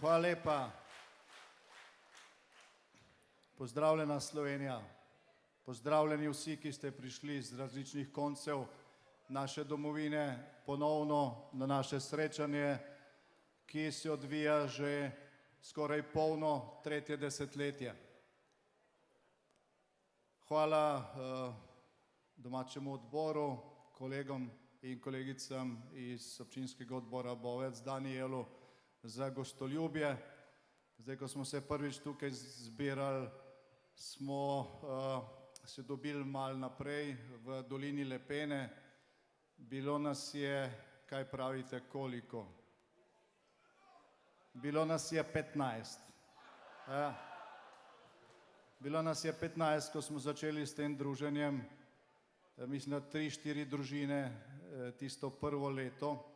Hvala lepa. Pozdravljena Slovenija. Pozdravljeni vsi, ki ste prišli z različnih koncev naše domovine ponovno na naše srečanje, ki se odvija že skoraj polno tretje desetletje. Hvala domačemu odboru, kolegom in kolegicam iz občinskega odbora Bovec, Danijelu, za gostoljubje. Zdaj, ko smo se prvič tukaj zbirali, smo se dobili malo naprej v dolini Lepene. Bilo nas je, kaj pravite, koliko? Bilo nas je 15. Bilo nas je 15, ko smo začeli s tem druženjem, mislim, da 3-4 družine tisto prvo leto,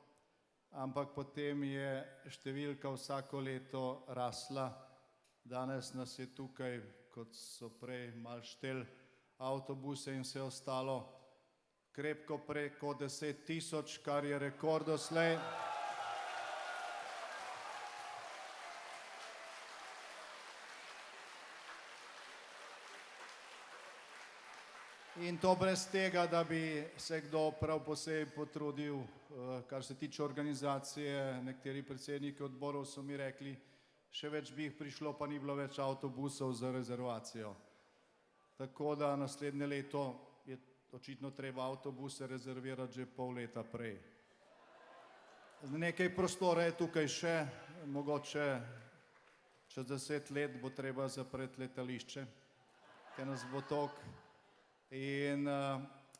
ampak potem je številka vsako leto rasla. Danes nas je tukaj, kot so prej malo šteli avtobuse in vse ostalo, krepko preko 10 tisoč, kar je rekord doslej. In to brez tega, da bi se kdo prav posebej potrudil, kar se tiče organizacije. Nekateri predsedniki odborov so mi rekli, še več bi jih prišlo, pa ni bilo več avtobusov za rezervacijo. Tako da naslednje leto je očitno treba avtobuse rezervirati že pol leta prej. Nekaj prostora je tukaj še, mogoče čez 10 let bo treba zapreti letališče, ker nas bo toliko. In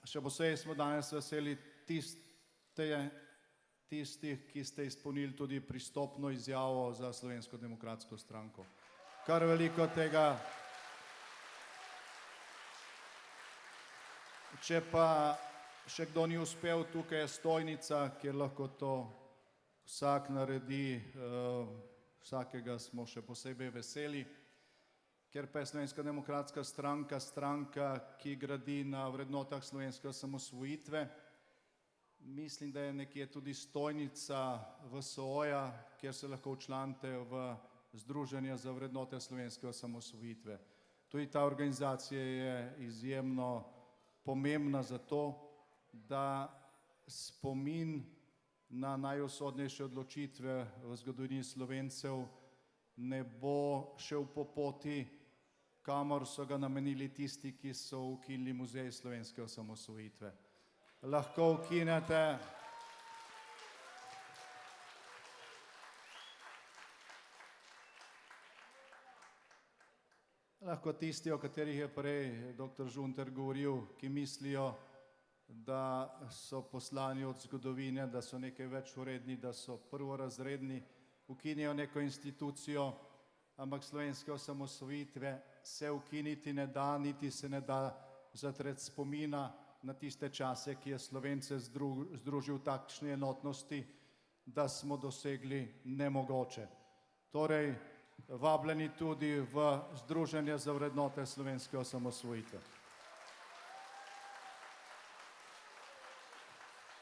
še posebej smo danes veseli tistih, ki ste izpolnili tudi pristopno izjavo za Slovensko demokratsko stranko. Kar veliko tega. Če pa še kdo ni uspel, tukaj je stojnica, kjer lahko to vsak naredi, vsakega smo še posebej veseli. Ker pa je Slovenska demokratska stranka stranka, ki gradi na vrednotah slovenske osamosvojitve, mislim, da je nekje tudi stojnica VSO-ja, kjer se lahko včlanite v Združenje za vrednote slovenske osamosvojitve. Tudi ta organizacija je izjemno pomembna zato, da spomin na najusodnejše odločitve v zgodovini Slovencev ne bo šel po poti, kamor so ga namenili tisti, ki so ukinili Muzej slovenske osamosvojitve. Lahko ukinete lahko tisti, o katerih je prej dr. Žunter govoril, ki mislijo, da so poslani od zgodovine, da so nekaj več vredni, da so prvorazredni, ukinijo neko institucijo, ampak slovenske osamosvojitve se ukiniti ne da, niti se ne da zatreti spomina na tiste čase, ki je Slovence združil v takšni enotnosti, da smo dosegli nemogoče. Torej, vabljeni tudi v Združenje za vrednote slovenske osamosvojitve.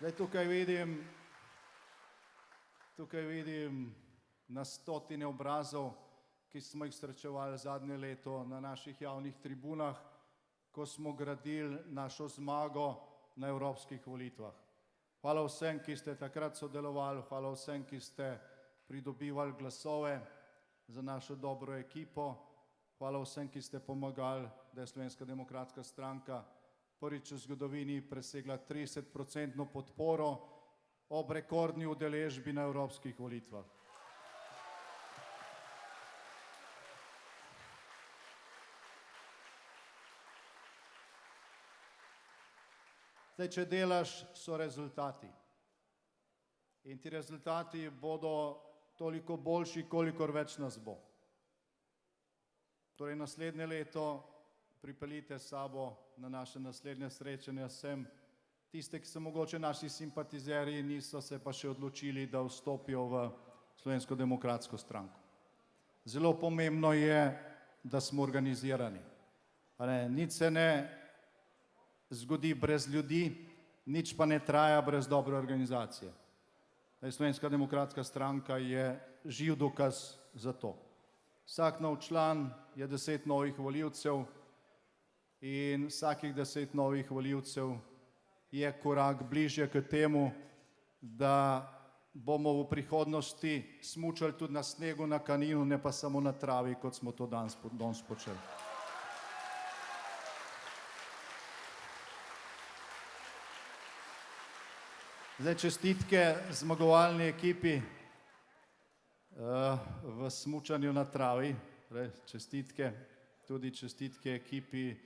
Zdaj tukaj vidim na stotine obrazov, ki smo jih srečevali zadnje leto na naših javnih tribunah, ko smo gradili našo zmago na evropskih volitvah. Hvala vsem, ki ste takrat sodelovali, hvala vsem, ki ste pridobivali glasove za našo dobro ekipo, hvala vsem, ki ste pomagali, da je Slovenska demokratska stranka prvič v zgodovini presegla 30% podporo ob rekordni udeležbi na evropskih volitvah. Zdaj, če delaš, so rezultati. In ti rezultati bodo toliko boljši, kolikor več nas bo. Torej, naslednje leto pripeljite s sabo na naše naslednje srečanje sem tiste, ki so mogoče naši simpatizerji, niso se pa še odločili, da vstopijo v Slovensko demokratsko stranko. Zelo pomembno je, da smo organizirani. Nič se ne zgodi brez ljudi, nič pa ne traja brez dobre organizacije. Slovenska demokratska stranka je živ dokaz za to. Vsak nov član je 10 novih volivcev in vsakih 10 novih volivcev je korak bližje k temu, da bomo v prihodnosti smučali tudi na snegu, na Kaninu, ne pa samo na travi, kot smo to danes počeli. Zdaj čestitke zmagovalni ekipi v smučanju na travi, čestitke, tudi čestitke ekipi,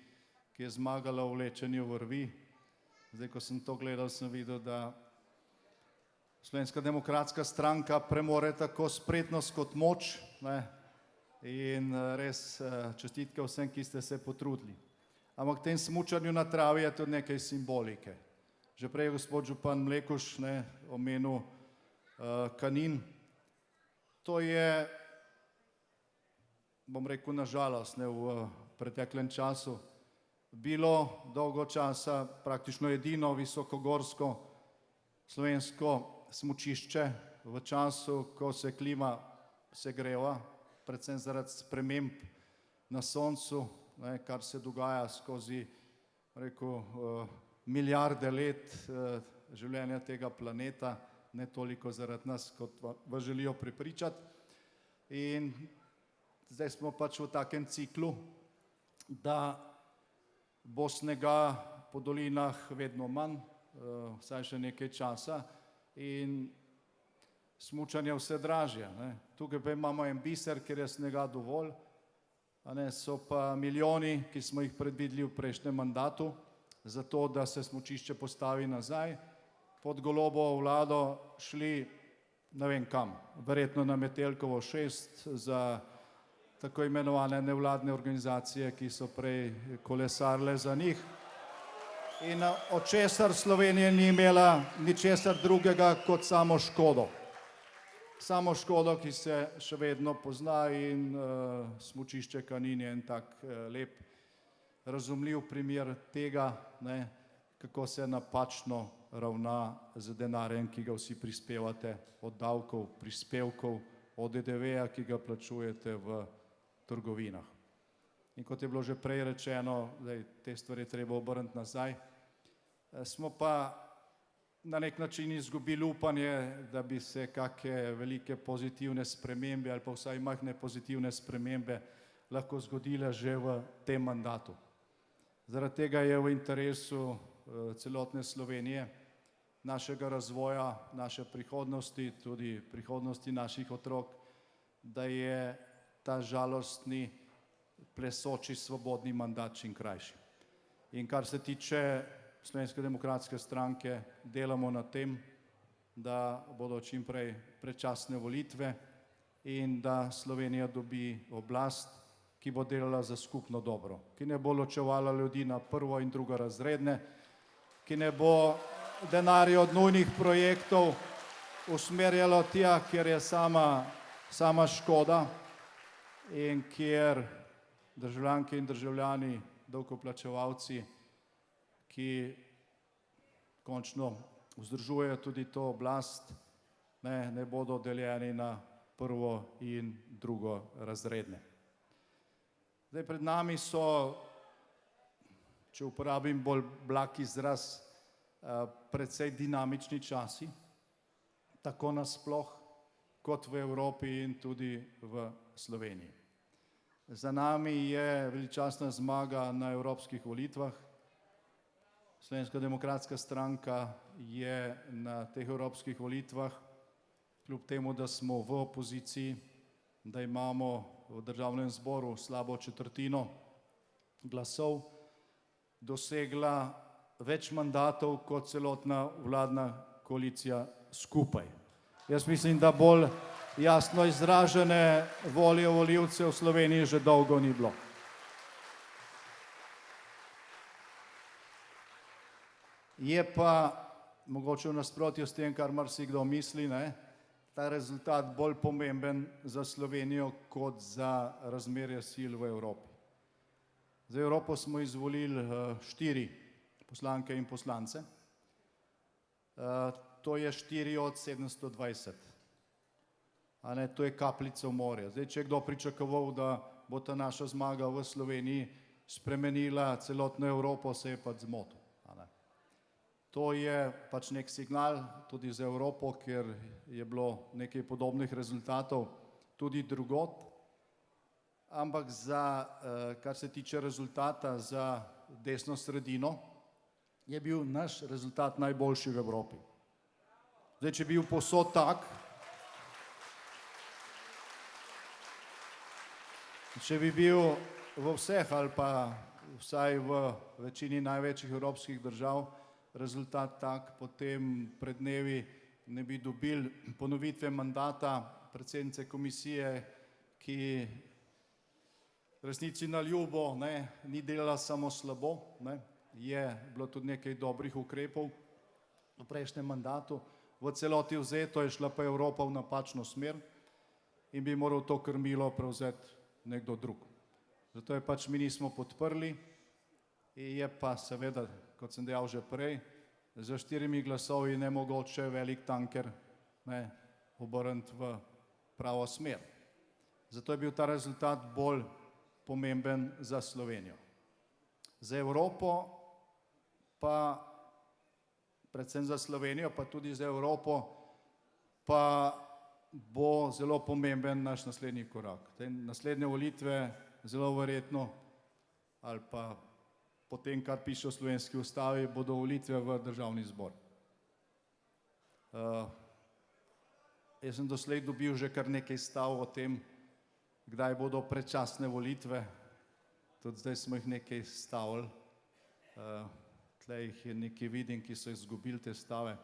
ki je zmagala v vlečenju vrvi. Zdaj, ko sem to gledal, sem videl, da Slovenska demokratska stranka premore tako spretnost kot moč, in res čestitke vsem, ki ste se potrudili. Ampak v tem smučanju na travi je tudi nekaj simbolike. Že prej je gospod župan Mlekuš omenil Kanin. To je, bom rekel, nažalost, v preteklem času bilo dolgo časa praktično edino visokogorsko slovensko smučišče v času, ko se klima segreva, predvsem zaradi sprememb na soncu, kar se dogaja skozi, rekel, milijarde let življenja tega planeta, ne toliko zaradi nas, kot vas želijo prepričati. In zdaj smo pač v takem ciklu, da bo snega po dolinah vedno manj, vsaj še nekaj časa, in smučanje vse dražje. Tukaj pa imamo en biser, kjer je snega dovolj, so pa milijoni, ki smo jih predvideli v prejšnjem mandatu, zato da se smučišče postavi nazaj, pod Golobovo vlado šli ne vem kam, verjetno na Metelkovo 6 za tako imenovane nevladne organizacije, ki so prej kolesarile za njih. In od česar Slovenija ni imela ničesar drugega kot samo škodo. Samo škodo, ki se še vedno pozna, in smučišče Kanin je en tak lep, razumljiv primer tega, kako se napačno ravna z denarjem, ki ga vsi prispevate od davkov, prispevkov, od DDV-ja, ki ga plačujete v trgovinah. In kot je bilo že prej rečeno, te stvari treba obrniti nazaj. Smo pa na nek način izgubili upanje, da bi se kakšne velike pozitivne spremembe ali pa vsaj majhne pozitivne spremembe lahko zgodile že v tem mandatu. Zaradi tega je v interesu celotne Slovenije, našega razvoja, naše prihodnosti, tudi prihodnosti naših otrok, da je ta žalostni, plesoči, svobodni mandat čim krajši. In kar se tiče Slovenske demokratske stranke, delamo na tem, da bodo čim prej predčasne volitve in da Slovenija dobi oblast, ki bo delala za skupno dobro, ki ne bo ločevala ljudi na prvo- in drugorazredne, ki ne bo denarja od nujnih projektov usmerjalo tja, kjer je sama škoda in kjer državljanke in državljani, davkoplačevalci, ki končno vzdržujejo tudi to oblast, ne bodo deljeni na prvo- in drugorazredne. Zdaj pred nami so, če uporabim bolj blag izraz, precej dinamični časi, tako nasploh kot v Evropi in tudi v Sloveniji. Za nami je veličastna zmaga na evropskih volitvah. Slovenska demokratska stranka je na teh evropskih volitvah, kljub temu, da smo v opoziciji, da imamo v državnem zboru slabo četrtino glasov, dosegla več mandatov kot celotna vladna koalicija skupaj. Jaz mislim, da bolj jasno izražene volje volivcev v Sloveniji že dolgo ni bilo. Je pa mogoče v nasprotju s tem, kar marsikdo misli, ta rezultat bolj pomemben za Slovenijo kot za razmerje sil v Evropi. Za Evropo smo izvolili 4 poslanke in poslance. To je 4 od 720. A ne, to je kapljica v morje. Zdaj, če je kdo pričakoval, da bo ta naša zmaga v Sloveniji spremenila celotno Evropo, se je pač zmotil. To je pač nek signal tudi za Evropo, ker je bilo nekaj podobnih rezultatov tudi drugod, ampak kar se tiče rezultata za desno sredino, je bil naš rezultat najboljši v Evropi. Zdaj, če bi bil povsod tak, če bi bil v vseh ali pa vsaj v večini največjih evropskih držav rezultat tak, potem pred dnevi ne bi dobili ponovitve mandata predsednice komisije, ki resnici na ljubo ni delala samo slabo, je bilo tudi nekaj dobrih ukrepov v prejšnjem mandatu, v celoti vzeto je šla pa Evropa v napačno smer in bi moral to krmilo prevzeti nekdo drug. Zato je pač mi nismo podprli, je pa seveda, kot sem dejal že prej, za 4 glasovi nemogoče velik tanker obrniti v pravo smer. Zato je bil ta rezultat bolj pomemben za Slovenijo. Za Evropo pa, predvsem za Slovenijo, pa tudi za Evropo, pa bo zelo pomemben naš naslednji korak. Naslednje volitve zelo verjetno, ali pa po tem, kar piše v slovenski ustavi, bodo volitve v državni zbor. Jaz sem doslej dobil že kar nekaj stav o tem, kdaj bodo predčasne volitve, tudi zdaj smo jih nekaj stavili, tle jih je nekaj vidim, ki so izgubili te stave,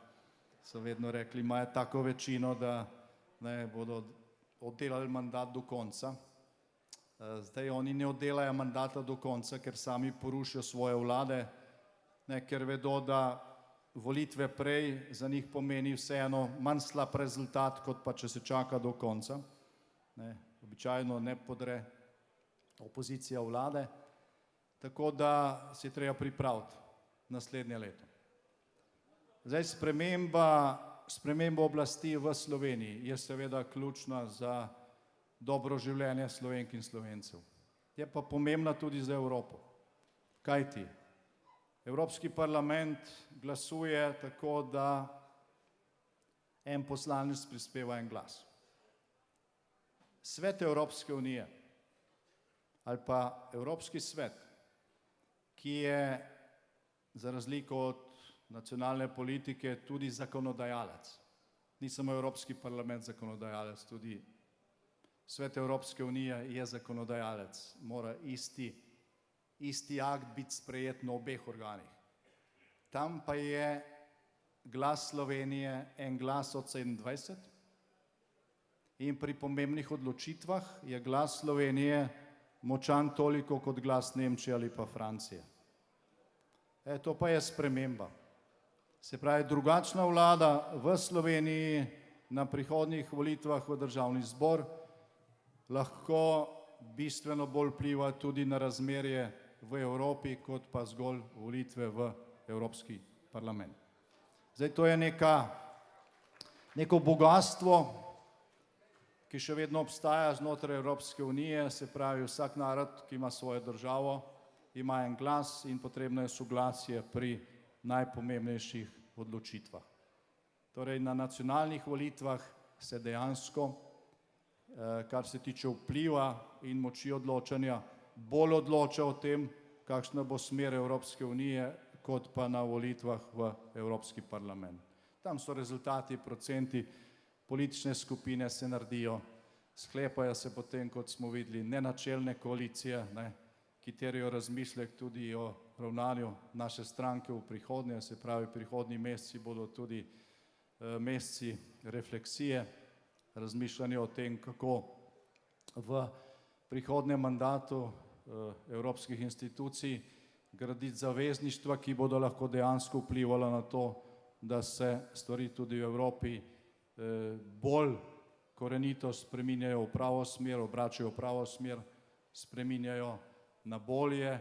so vedno rekli, imajo tako večino, da bodo oddelali mandat do konca. Zdaj oni ne oddelajo mandata do konca, ker sami porušijo svoje vlade, ker vedo, da volitve prej za njih pomeni vseeno manj slab rezultat, kot pa če se čaka do konca. Običajno ne podre opozicija vlade, tako da se je treba pripraviti naslednje leto. Zdaj sprememba oblasti v Sloveniji je seveda ključna za dobro življenje Slovenk in Slovencev. Je pa pomembna tudi za Evropo. Kajti Evropski parlament glasuje tako, da en poslanec prispeva en glas. Svet Evropske unije ali pa Evropski svet, ki je za razliko od nacionalne politike tudi zakonodajalec. Ni samo Evropski parlament zakonodajalec, tudi Svet Evropske unije je zakonodajalec. Mora isti akt biti sprejet na obeh organih. Tam pa je glas Slovenije en glas od 27 in pri pomembnih odločitvah je glas Slovenije močan toliko kot glas Nemčije ali pa Francije. To pa je sprememba. Se pravi, drugačna vlada v Sloveniji na prihodnjih volitvah v državni zbor lahko bistveno bolj vpliva tudi na razmerje v Evropi, kot pa zgolj volitve v Evropski parlament. Zdaj, to je neko bogastvo, ki še vedno obstaja znotraj Evropske unije, se pravi, vsak narod, ki ima svojo državo, ima en glas in potrebno je soglasje pri najpomembnejših odločitvah. Torej, na nacionalnih volitvah se dejansko, kar se tiče vpliva in moči odločanja, bolj odloča o tem, kakšna bo smer Evropske unije, kot pa na volitvah v Evropski parlament. Tam so rezultati, procenti, politične skupine se naredijo, sklepajo se potem, kot smo videli, nenačelne koalicije, ki terjajo razmislek tudi o ravnanju naše stranke v prihodnje, se pravi, prihodnji meseci bodo tudi meseci refleksije, razmišljanje o tem, kako v prihodnjem mandatu evropskih institucij graditi zavezništva, ki bodo lahko dejansko vplivala na to, da se stvari tudi v Evropi bolj korenito spreminjajo v pravo smer, obračajo v pravo smer, spreminjajo na bolje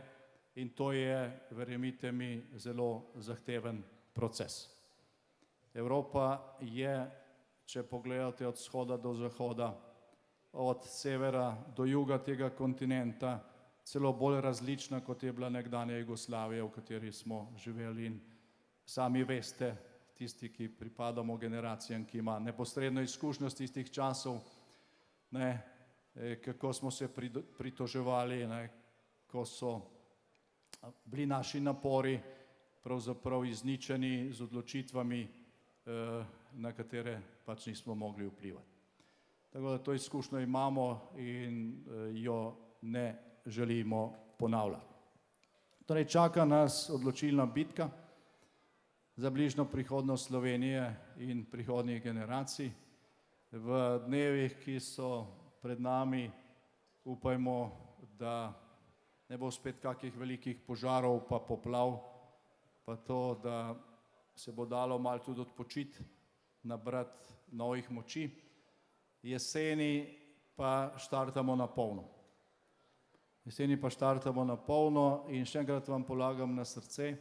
in to je, verjemite mi, zelo zahteven proces. Evropa je če pogledate od vzhoda do zahoda, od severa do juga tega kontinenta, celo bolj različna, kot je bila nekdanja Jugoslavija, v kateri smo živeli, in sami veste, tisti, ki pripadamo generacijam, ki ima neposredno izkušnjo z tistih časov, kako smo se pritoževali, ko so bili naši napori pravzaprav izničeni z odločitvami, na katere pač nismo mogli vplivati. Tako da to izkušnjo imamo in jo ne želimo ponavljati. Torej čaka nas odločilna bitka za bližnjo prihodnost Slovenije in prihodnjih generacij. V dnevih, ki so pred nami, upajmo, da ne bo spet kakih velikih požarov pa poplav, pa to, da se bo dalo malo tudi odpočiti, nabrati novih moči. Jeseni pa štartamo na polno. Jeseni pa štartamo na polno in še enkrat vam polagam na srce,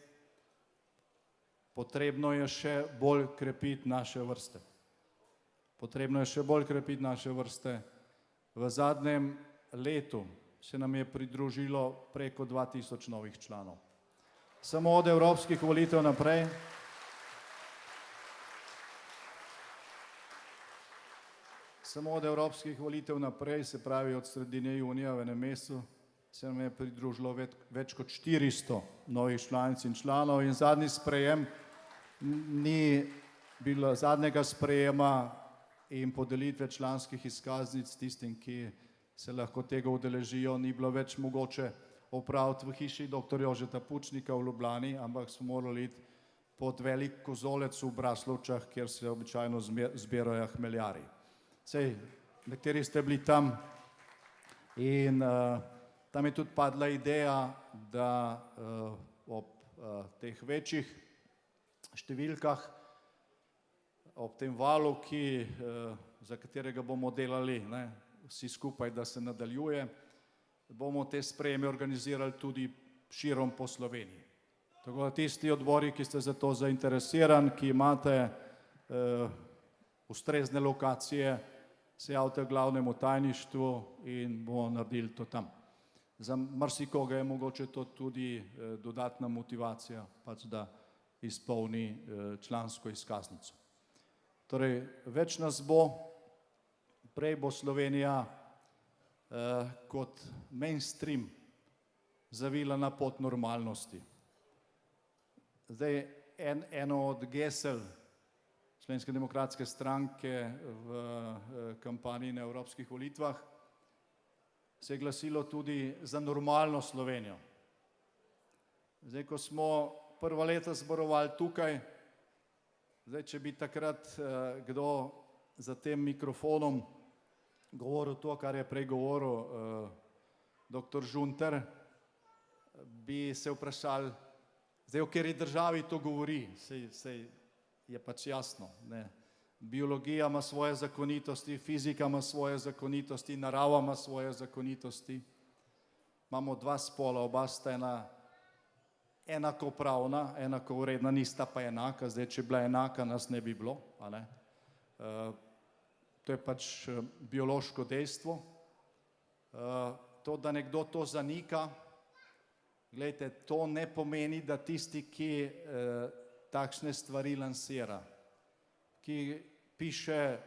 potrebno je še bolj krepiti naše vrste. Potrebno je še bolj krepiti naše vrste. V zadnjem letu se nam je pridružilo preko 2000 novih članov. Samo od evropskih volitev naprej se pravi od sredine junija v enem mesecu, se nam je pridružilo več kot 400 novih članic in članov in zadnji sprejem ni bilo zadnjega sprejema in podelitve članskih izkaznic tistim, ki se lahko tega udeležijo, ni bilo več mogoče opraviti v hiši dr. Jožeta Pučnika v Ljubljani, ampak smo morali iti pod velik kozolec v Braslovčah, kjer se običajno zbirajo hmeljarji. Sej, nekateri ste bili tam in tam je tudi padla ideja, da ob teh večjih številkah, ob tem valu, za katerega bomo delali vsi skupaj, da se nadaljuje, bomo te sprejeme organizirali tudi širom po Sloveniji. Tako da tisti odbori, ki ste za to zainteresirani, ki imate ustrezne lokacije, se javite v glavnemu tajništvu in bomo naredili to tam. Za marsikoga je mogoče to tudi dodatna motivacija, pač da izpolni člansko izkaznico. Torej, več nas bo, prej bo Slovenija kot mainstream zavila na pot normalnosti. Zdaj, eno od gesel Slovenske demokratske stranke v kampanji na evropskih volitvah se je glasilo tudi za normalno Slovenijo. Zdaj, ko smo prva leta zborovali tukaj, zdaj, če bi takrat kdo za tem mikrofonom govoril to, kar je prej govoril dr. Žunter, bi se vprašali, zdaj, v kateri državi to govori, sej je pač jasno. Biologija ima svoje zakonitosti, fizika ima svoje zakonitosti, narava ima svoje zakonitosti. Imamo dva spola, oba sta enakopravna, enakovredna, nista pa enaka. Zdaj, če bila enaka, nas ne bi bilo. To je pač biološko dejstvo. To, da nekdo to zanika, glejte, to ne pomeni, da tisti, ki takšne stvari lansira, ki piše,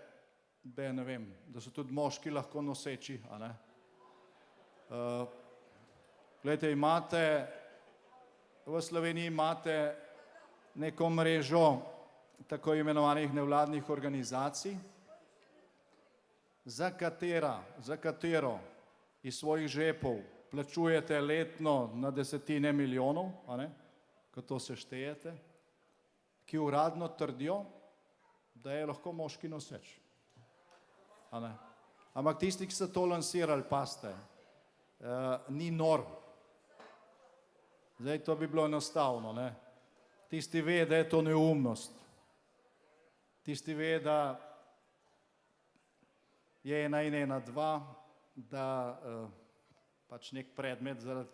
da ne vem, da so tudi moški lahko noseči, glejte, v Sloveniji imate neko mrežo tako imenovanih nevladnih organizacij, za katero iz svojih žepov plačujete letno na desetine milijonov, ko to seštejete, ki uradno trdijo, da je lahko moški noseč. Ampak tisti, ki so to lansirali, paste, ni nor. Zdaj, to bi bilo enostavno. Tisti ve, da je to neumnost. Tisti ve, da je 1 in 1 2, da pač nek predmet zaradi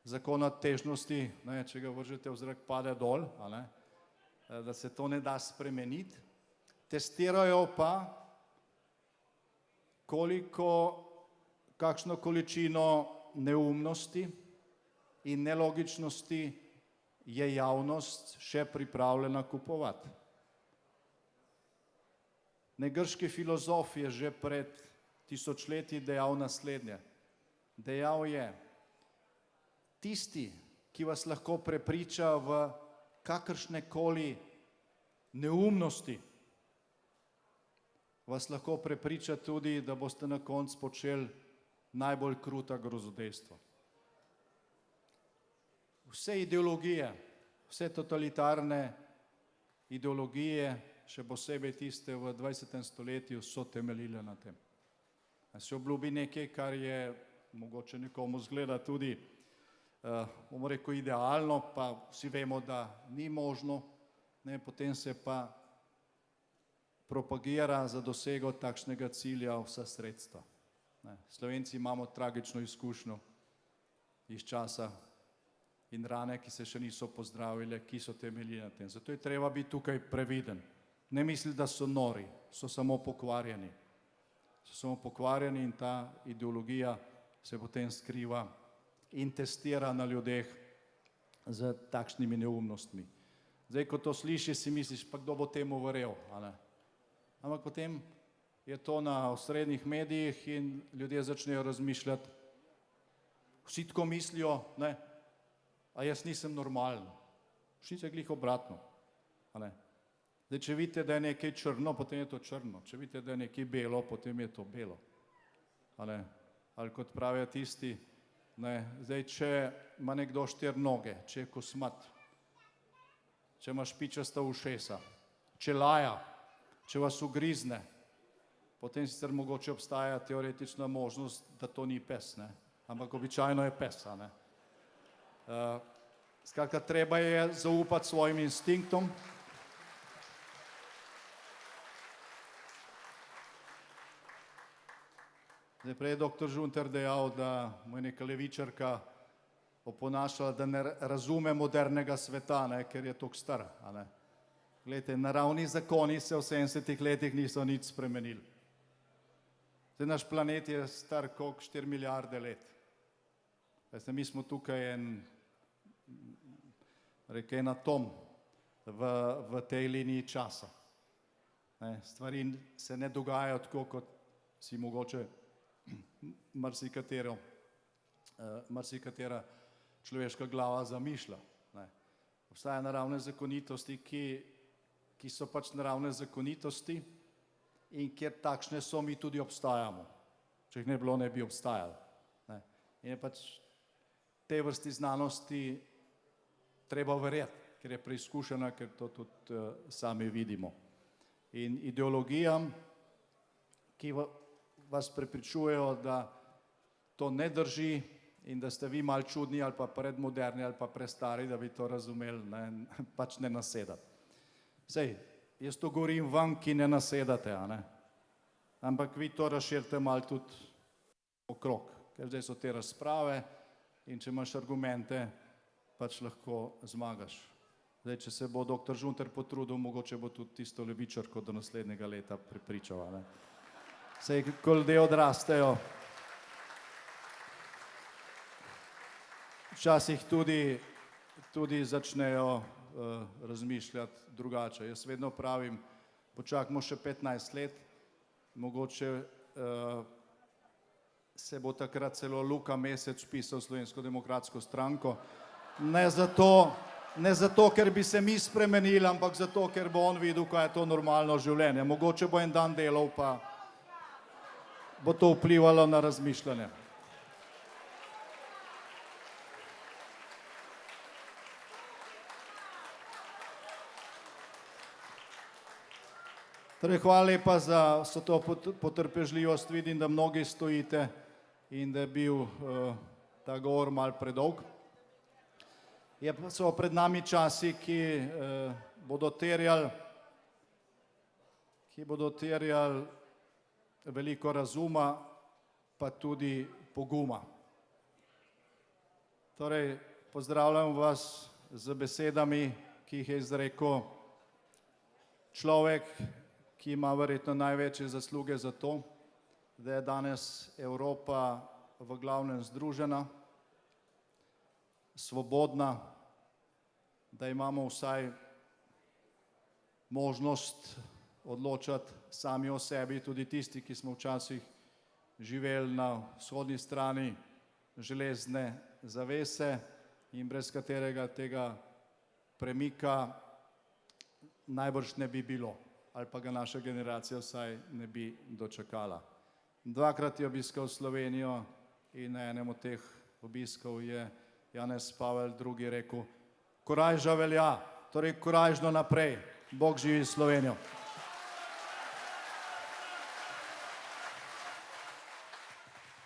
zakona težnosti, če ga vržete v zrak, pade dol, da se to ne da spremeniti. testirajo pa, kakšno količino neumnosti in nelogičnosti je javnost še pripravljena kupovati. Grški filozof je že pred tisočletji dejal naslednje. Dejal je, tisti, ki vas lahko prepriča v kakršnekoli neumnosti, vas lahko prepriča tudi, da boste na koncu počeli najbolj kruta grozodejstva. Vse ideologije, vse totalitarne ideologije, še posebej tiste v 20. stoletju, so temeljile na tem. Se obljubi nekaj, kar je mogoče nekomu zgleda tudi, bomo rekel, idealno, pa vsi vemo, da ni možno, potem se pa propagira za dosego takšnega cilja vsa sredstva. Slovenci imamo tragično izkušnjo iz časa in rane, ki se še niso pozdravile, ki so temeljile na tem. Zato je treba biti tukaj previden. Ne misli, da so nori, so samo pokvarjeni. So samo pokvarjeni in ta ideologija se potem skriva in testira na ljudeh z takšnimi neumnostmi. Zdaj, ko to slišiš, si misliš, pa kdo bo temu verjel, a ne? Ampak potem je to na osrednjih medijih in ljudje začnejo razmišljati, vsi tako mislijo, ne, a jaz nisem normalen. Vsi se glih obratno, a ne? Zdaj, če vidite, da je nekaj črno, potem je to črno. Če vidite, da je nekaj belo, potem je to belo. Ali kot pravijo tisti, zdaj, če ima nekdo 4 noge, če je kosmat, če ima špičasta ušesa, če laja, če vas ugrizne, potem sicer mogoče obstaja teoretična možnost, da to ni pes, ampak običajno je pes. Skratka, treba je zaupati svojim instinktom. Zdaj, prej je doktor Žunter dejal, da mu je neka levičarka oponašala, da ne razume modernega sveta, ker je toliko star. Glejte, naravni zakoni se v 70 letih niso nič spremenili. Zdaj, naš planet je star koliko 4 milijarde let. Mi smo tukaj en atom v tej liniji časa. Stvari se ne dogajajo tako, kot si mogoče marsikatera človeška glava zamišlja. Obstajajo naravne zakonitosti, ki so pač naravne zakonitosti in kjer takšne so, mi tudi obstajamo. Če jih ne bilo, ne bi obstajali. In je pač tej vrsti znanosti treba verjeti, ker je preizkušena, ker to tudi sami vidimo. In ideologijam, ki vas prepričujejo, da to ne drži in da ste vi malo čudni ali pa predmoderni ali pa prestari, da bi to razumeli, pač ne nasedati. Sej, jaz to govorim vam, ki ne nasedate, ampak vi to razširite malo tudi okrog, ker zdaj so te razprave in če imaš argumente, pač lahko zmagaš. Zdaj, če se bo doktor Žunter potrudil, mogoče bo tudi tisto levičarko do naslednjega leta prepričal. Sej, ko ljudje odrastejo, včasih tudi začnejo razmišljati drugače. Jaz vedno pravim, počakajmo še 15 let, mogoče se bo takrat celo Luka Mesec pisal Slovensko demokratsko stranko. Ne zato, ker bi se mi spremenili, ampak zato, ker bo on videl, kaj je to normalno življenje. Mogoče bo en dan delal, pa bo to vplivalo na razmišljanje. Torej, hvala lepa za vso to potrpežljivost. Vidim, da mnogi stojite in da je bil ta govor malo predolg. So pred nami časi, ki bodo terjali veliko razuma, pa tudi poguma. Torej, pozdravljam vas z besedami, ki jih je izrekel človek, ki ima verjetno največje zasluge za to, da je danes Evropa v glavnem združena, svobodna, da imamo vsaj možnost odločati sami o sebi, tudi tisti, ki smo včasih živeli na vzhodni strani železne zavese in brez katerega tega premika najbrž ne bi bilo, ali pa ga naša generacija vsaj ne bi dočakala. Dvakrat je obiskal Slovenijo in na enem od teh obiskov je Janez Pavel II. Rekel: korajža velja, torej korajžno naprej, Bog živi Slovenijo.